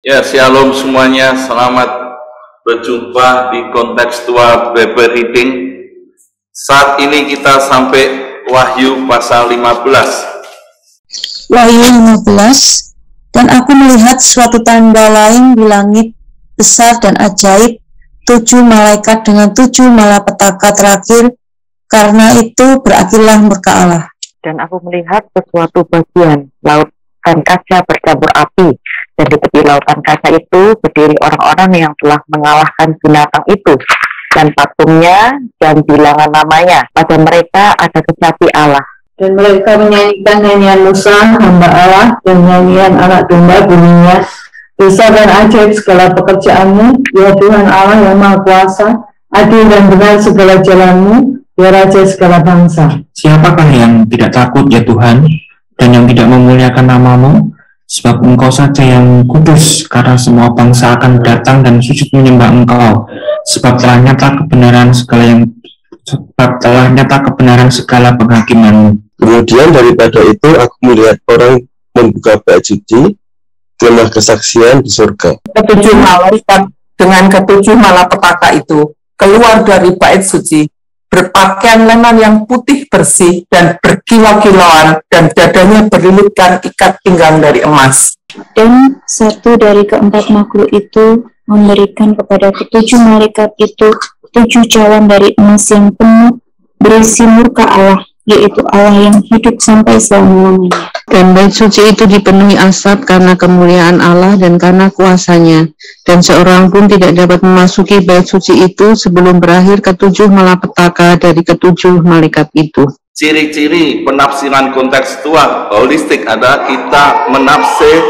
Ya, shalom semuanya. Selamat berjumpa di kontekstual Bible Reading. Saat ini kita sampai Wahyu pasal 15. Wahyu 15. Dan aku melihat suatu tanda lain di langit, besar dan ajaib, 7 malaikat dengan 7 malapetaka terakhir, karena itu berakhirlah murka Allah. Dan aku melihat sesuatu bagian laut dan kaca bercampur api, dan di tepi lautan kaca itu berdiri orang-orang yang telah mengalahkan binatang itu dan patungnya dan bilangan namanya. Pada mereka ada kecapi Allah. Dan mereka menyanyikan nyanyian Musa, hamba Allah, dan nyanyian anak domba bunyinya, besar dan ajaib segala pekerjaanmu, ya Tuhan Allah yang Maha Kuasa, adil dan benar segala jalanmu, ya Raja segala bangsa. Siapakah yang tidak takut ya Tuhan, dan yang tidak memuliakan namamu? Sebab engkau saja yang kudus, karena semua bangsa akan datang dan sujud menyembah engkau. Sebab telah nyata kebenaran segala penghakimanmu. Kemudian daripada itu aku melihat orang membuka bait suci, kemah kesaksian di surga. Ketujuh malaikat dengan ketujuh malapetaka itu keluar dari bait suci, berpakaian lenan yang putih bersih dan berkilau-kilauan, dan dadanya berlilitkan ikat pinggang dari emas. Dan satu dari keempat makhluk itu memberikan kepada ketujuh malaikat itu 7 cawan dari emas yang penuh berisi murka Allah, yaitu Allah yang hidup sampai selama-lamanya. Dan bait suci itu dipenuhi asap karena kemuliaan Allah dan karena kuasanya, dan seorang pun tidak dapat memasuki bait suci itu sebelum berakhir ketujuh malapetaka dari ketujuh malaikat itu. Ciri-ciri penafsiran kontekstual holistik adalah kita menafsir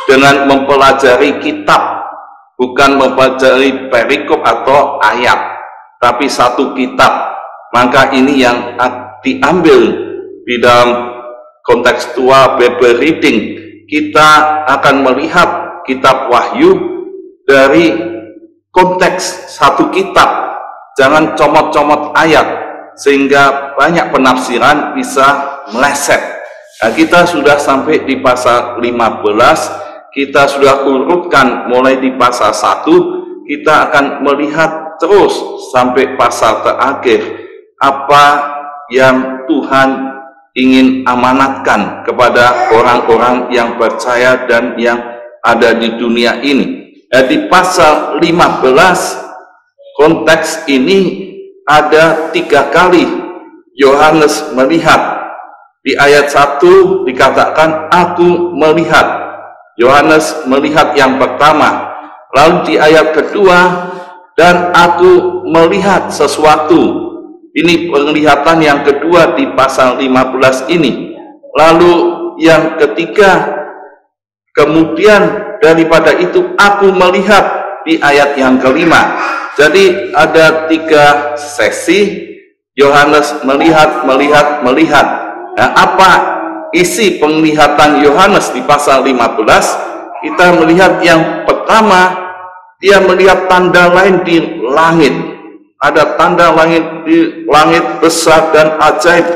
dengan mempelajari kitab, bukan mempelajari perikop atau ayat, tapi satu kitab. Maka ini yang diambil di dalam kontekstual Bible Reading. Kita akan melihat kitab Wahyu dari konteks satu kitab, jangan comot-comot ayat sehingga banyak penafsiran bisa meleset. Nah, kita sudah sampai di pasal 15, kita sudah urutkan mulai di pasal 1, kita akan melihat terus sampai pasal terakhir apa yang Tuhan ingin amanatkan kepada orang-orang yang percaya dan yang ada di dunia ini. Di pasal 15 konteks ini ada 3 kali Yohanes melihat. Di ayat 1 dikatakan aku melihat. Yohanes melihat yang pertama. Lalu di ayat kedua, dan aku melihat sesuatu. Ini penglihatan yang kedua di pasal 15 ini. Lalu yang ketiga, kemudian daripada itu aku melihat di ayat yang kelima. Jadi ada 3 sesi Yohanes melihat. Nah, apa isi penglihatan Yohanes di pasal 15? Kita melihat yang pertama, dia melihat tanda lain di langit. Ada tanda langit di langit besar dan ajaib,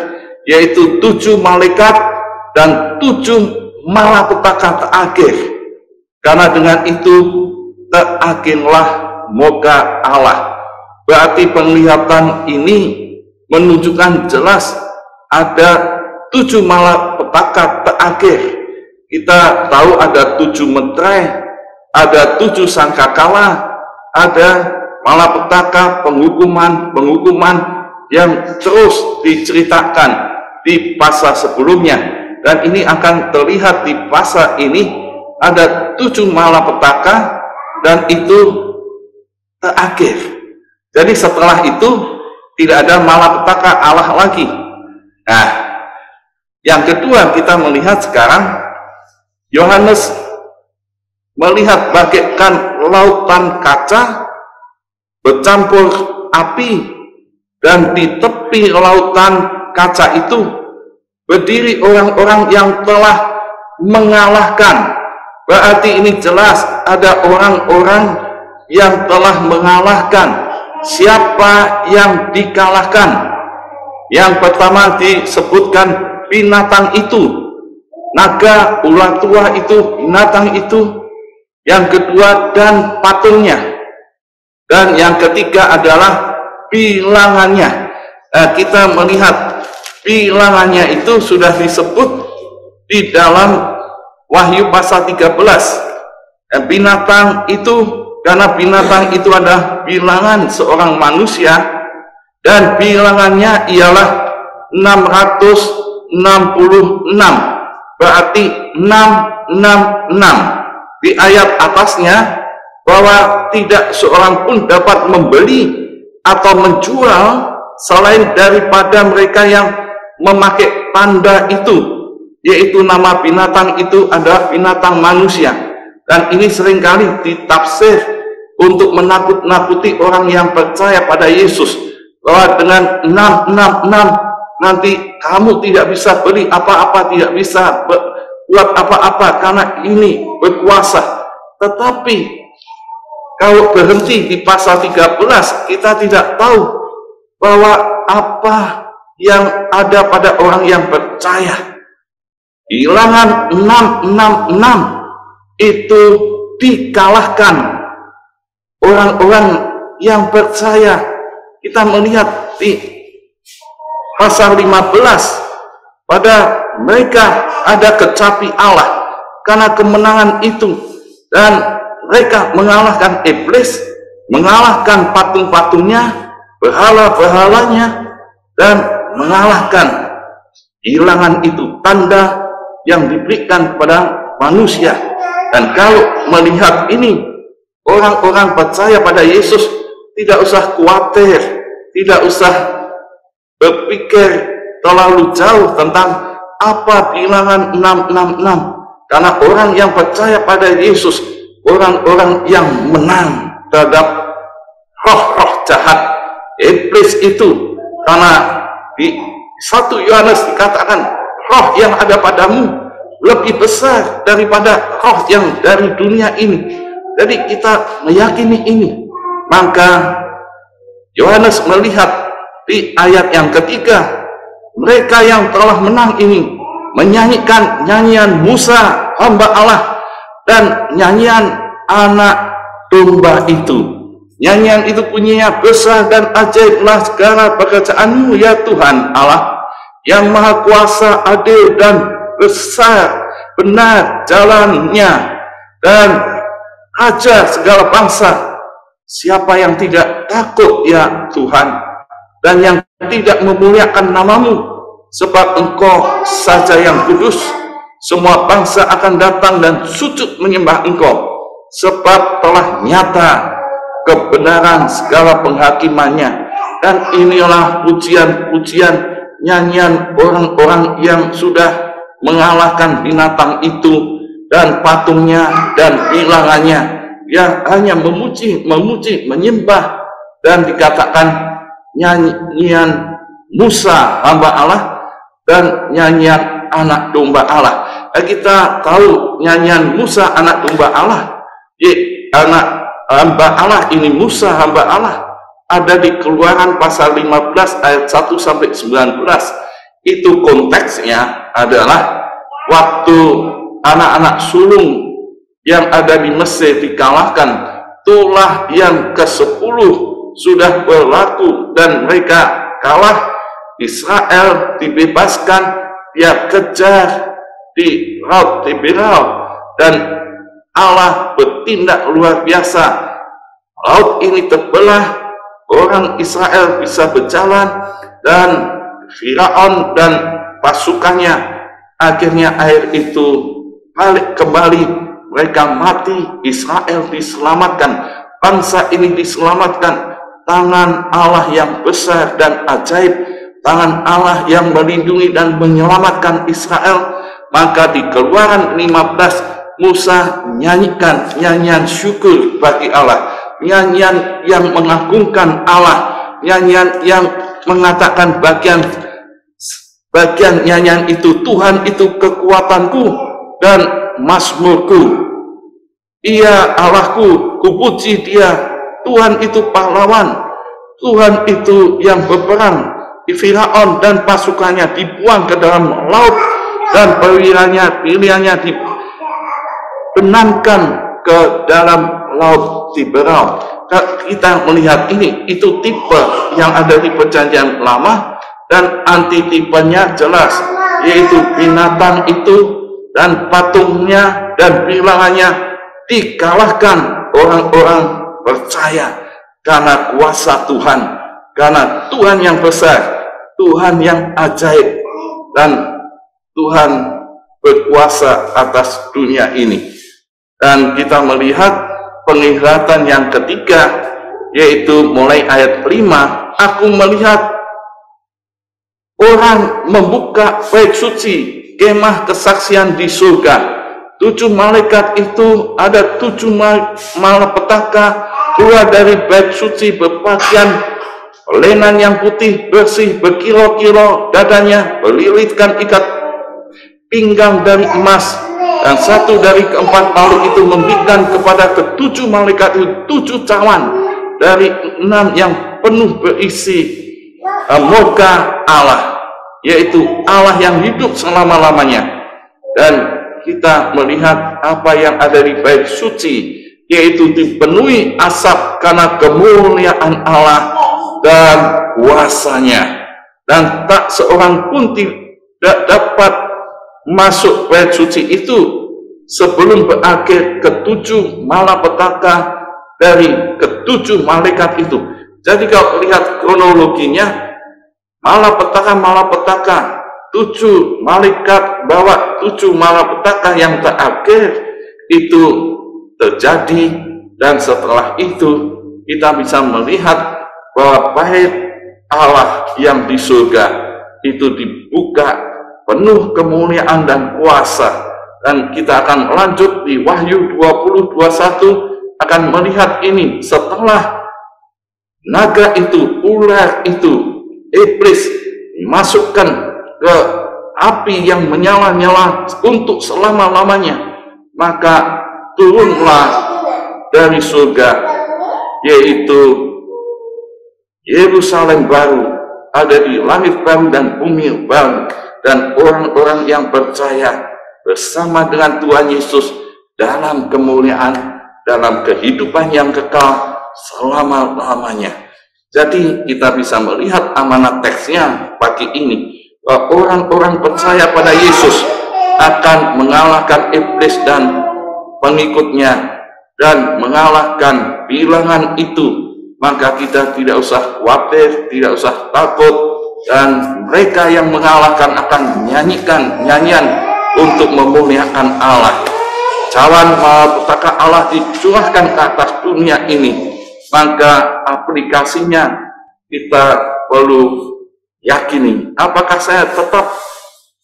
yaitu 7 malaikat dan 7 malapetaka terakhir. Karena dengan itu terakhirlah murka Allah. Berarti penglihatan ini menunjukkan jelas ada 7 malapetaka terakhir. Kita tahu ada 7 meterai, ada 7 sangkakala, ada malapetaka, penghukuman yang terus diceritakan di pasal sebelumnya, dan ini akan terlihat di pasal ini ada 7 malapetaka dan itu terakhir. Jadi setelah itu tidak ada malapetaka Allah lagi. Nah, yang kedua kita melihat sekarang Yohanes melihat bagaikan lautan kaca bercampur api, dan di tepi lautan kaca itu berdiri orang-orang yang telah mengalahkan. Berarti ini jelas ada orang-orang yang telah mengalahkan. Siapa yang dikalahkan? Yang pertama disebutkan binatang itu, naga, ular tua itu, binatang itu. yang kedua dan patungnya, dan yang ketiga adalah bilangannya. Kita melihat bilangannya itu sudah disebut di dalam Wahyu pasal 13. Binatang itu, karena binatang itu adalah bilangan seorang manusia, dan bilangannya ialah 666, berarti 666. Di ayat atasnya bahwa tidak seorang pun dapat membeli atau menjual selain daripada mereka yang memakai tanda itu, yaitu nama binatang itu adalah binatang manusia. Dan ini seringkali ditafsir untuk menakut-nakuti orang yang percaya pada Yesus, bahwa dengan 666 nanti kamu tidak bisa beli apa-apa, tidak bisa buat apa-apa karena ini berkuasa. Tetapi kalau berhenti di pasal 13, kita tidak tahu bahwa apa yang ada pada orang yang percaya. Bilangan 666 itu dikalahkan orang-orang yang percaya. Kita melihat di pasal 15, pada mereka ada kecapi Allah karena kemenangan itu, dan mereka mengalahkan iblis, mengalahkan patung-patungnya, berhala-berhalanya, dan mengalahkan bilangan itu, tanda yang diberikan kepada manusia. Dan kalau melihat ini, orang-orang percaya pada Yesus tidak usah khawatir, tidak usah berpikir terlalu jauh tentang apa bilangan 666, karena orang yang percaya pada Yesus, orang-orang yang menang terhadap roh-roh jahat, iblis itu. Karena di 1 Yohanes dikatakan roh yang ada padamu lebih besar daripada roh yang dari dunia ini. Jadi kita meyakini ini. Maka Yohanes melihat di ayat yang ketiga, mereka yang telah menang ini menyanyikan nyanyian Musa hamba Allah dan nyanyian anak domba itu. Nyanyian itu bunyinya, besar dan ajaiblah segala pekerjaanmu ya Tuhan Allah, yang maha kuasa, adil dan besar, benar jalannya, dan raja segala bangsa. Siapa yang tidak takut ya Tuhan, dan yang tidak memuliakan namamu, sebab engkau saja yang kudus. Semua bangsa akan datang dan sujud menyembah engkau, sebab telah nyata kebenaran segala penghakimannya. Dan inilah pujian-pujian, nyanyian orang-orang yang sudah mengalahkan binatang itu dan patungnya dan bilangannya, yang hanya memuji, menyembah. Dan dikatakan nyanyian Musa hamba Allah dan nyanyian anak domba Allah. Kita tahu nyanyian Musa anak domba Allah, anak hamba Allah ini, Musa hamba Allah, ada di Keluaran pasal 15 ayat 1 sampai 19. Itu konteksnya adalah waktu anak-anak sulung yang ada di Mesir dikalahkan, tulah yang ke-10 sudah berlaku dan mereka kalah. Israel dibebaskan, dia kejar di Laut Tiberia, dan Allah bertindak luar biasa. Laut ini terbelah, orang Israel bisa berjalan, dan Firaun dan pasukannya, akhirnya air itu balik kembali, mereka mati, Israel diselamatkan, bangsa ini diselamatkan. Tangan Allah yang besar dan ajaib, tangan Allah yang melindungi dan menyelamatkan Israel. Maka di Keluaran 15, Musa nyanyikan nyanyian syukur bagi Allah, nyanyian yang mengagungkan Allah, nyanyian yang mengatakan bagian nyanyian itu, Tuhan itu kekuatanku dan mazmurku, Ia Allahku, kupuji Dia. Tuhan itu pahlawan, Tuhan itu yang berperang. Firaun dan pasukannya dibuang ke dalam laut, dan pilihannya dibenamkan ke dalam laut Tiberau. Kita melihat itu tipe yang ada di Perjanjian Lama, dan antitipenya jelas, yaitu binatang itu dan patungnya dan bilangannya dikalahkan orang-orang percaya karena kuasa Tuhan, karena Tuhan yang besar, Tuhan yang ajaib, dan Tuhan berkuasa atas dunia ini. Dan kita melihat penglihatan yang ketiga, yaitu mulai ayat 5, aku melihat orang membuka bait suci, kemah kesaksian di surga. 7 malaikat itu, ada 7 malapetaka keluar dari bait suci berpakaian lenan yang putih bersih berkilo-kilo, dadanya berlilitkan ikat pinggang dari emas, dan 1 dari keempat makhluk itu memberikan kepada ke-7 malaikat itu 7 cawan dari 6 yang penuh berisi murka Allah, yaitu Allah yang hidup selama-lamanya. Dan kita melihat apa yang ada di bait suci, yaitu dipenuhi asap karena kemuliaan Allah dan kuasanya, dan tak seorang pun tidak dapat masuk bait suci itu sebelum berakhir ke-7 malapetaka dari ke-7 malaikat itu. Jadi kalau lihat kronologinya, malapetaka 7 malaikat bawa 7 malapetaka yang terakhir itu terjadi, dan setelah itu kita bisa melihat bahwa bait Allah yang di surga itu dibuka penuh kemuliaan dan kuasa. Dan kita akan lanjut di Wahyu 20:21 akan melihat ini, setelah naga itu, ular itu, iblis dimasukkan ke api yang menyala-nyala untuk selama-lamanya, maka turunlah dari surga, yaitu Yerusalem baru, ada di langit baru dan bumi baru, dan orang-orang yang percaya bersama dengan Tuhan Yesus dalam kemuliaan, dalam kehidupan yang kekal selama-lamanya. Jadi kita bisa melihat amanat teksnya pagi ini, bahwa orang-orang percaya pada Yesus akan mengalahkan iblis dan pengikutnya dan mengalahkan bilangan itu. Maka kita tidak usah khawatir, tidak usah takut, dan mereka yang mengalahkan akan menyanyikan nyanyian untuk memuliakan Allah. Cawan malapetaka Allah dicurahkan ke atas dunia ini, maka aplikasinya kita perlu yakini, apakah saya tetap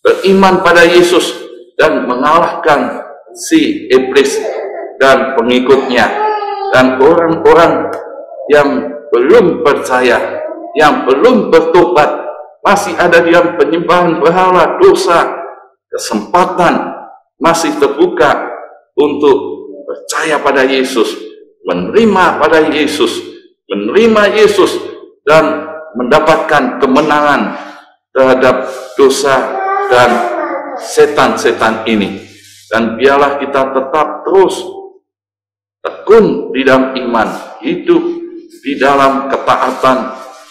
beriman pada Yesus dan mengalahkan si iblis dan pengikutnya, dan orang-orang yang belum percaya, yang belum bertobat, masih ada di dalam penyembahan berhala, dosa. Kesempatan masih terbuka untuk percaya pada Yesus, menerima pada Yesus, menerima Yesus, dan mendapatkan kemenangan terhadap dosa dan setan-setan ini. Dan biarlah kita tetap terus tekun di dalam iman, hidup di dalam ketaatan,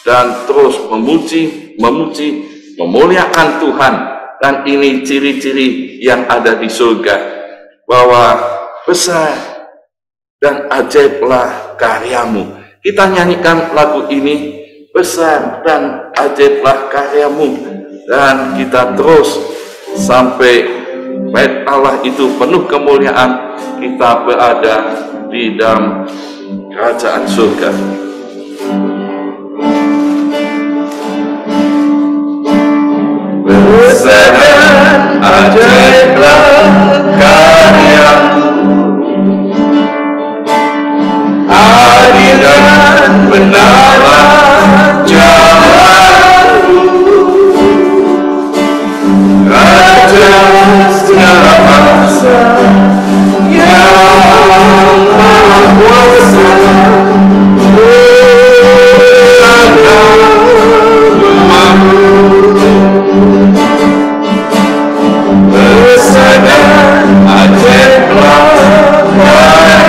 dan terus memuji, memuliakan Tuhan. Dan ini ciri-ciri yang ada di surga, bahwa besar dan ajaiblah karyamu. Kita nyanyikan lagu ini, besar dan ajaiblah karyamu, dan kita terus sampai bait Allah itu penuh kemuliaan, kita berada di dalam kerajaan surga. Besar dan ajaiblah karyamu, adil dan benarlah jalanmu, Raja segala bangsa yang maha kuasa, besar dan ajaiblah karyamu.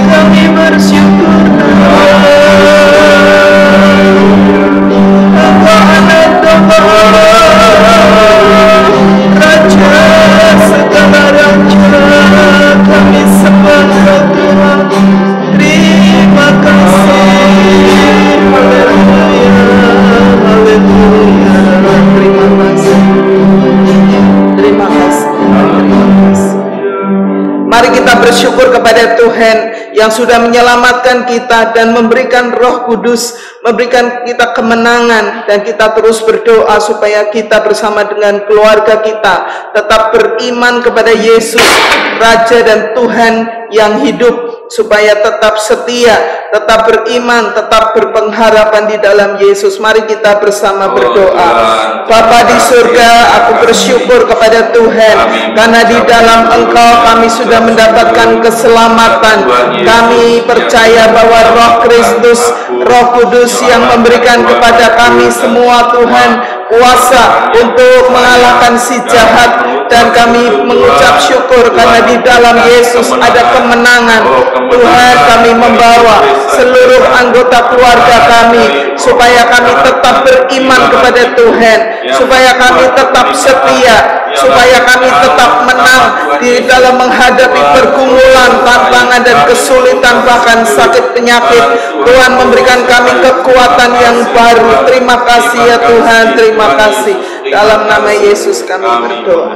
Kami bersyukur Engkau anak domba, Raja segala raja, kami sembah Tuhan. Terima kasih, haleluya, haleluya. Terima kasih, terima kasih, terima kasih. Mari kita bersyukur kepada Tuhan yang sudah menyelamatkan kita dan memberikan Roh Kudus, memberikan kita kemenangan, dan kita terus berdoa supaya kita bersama dengan keluarga kita tetap beriman kepada Yesus, Raja dan Tuhan yang hidup, supaya tetap setia, tetap beriman, tetap berpengharapan di dalam Yesus. Mari kita bersama berdoa. Bapa di surga, aku bersyukur kepada Tuhan karena di dalam Engkau kami sudah mendapatkan keselamatan. Kami percaya bahwa Roh Kristus, Roh Kudus yang memberikan kepada kami semua Tuhan kuasa untuk mengalahkan si jahat, dan kami mengucap syukur karena di dalam Yesus ada kemenangan. Tuhan, kami membawa seluruh anggota keluarga kami supaya kami tetap beriman kepada Tuhan, supaya kami tetap setia, supaya kami tetap menang di dalam menghadapi pergumulan, tantangan dan kesulitan, bahkan sakit penyakit. Tuhan memberikan kami kekuatan yang baru. Terima kasih ya Tuhan, terima kasih. Dalam nama Yesus kami berdoa.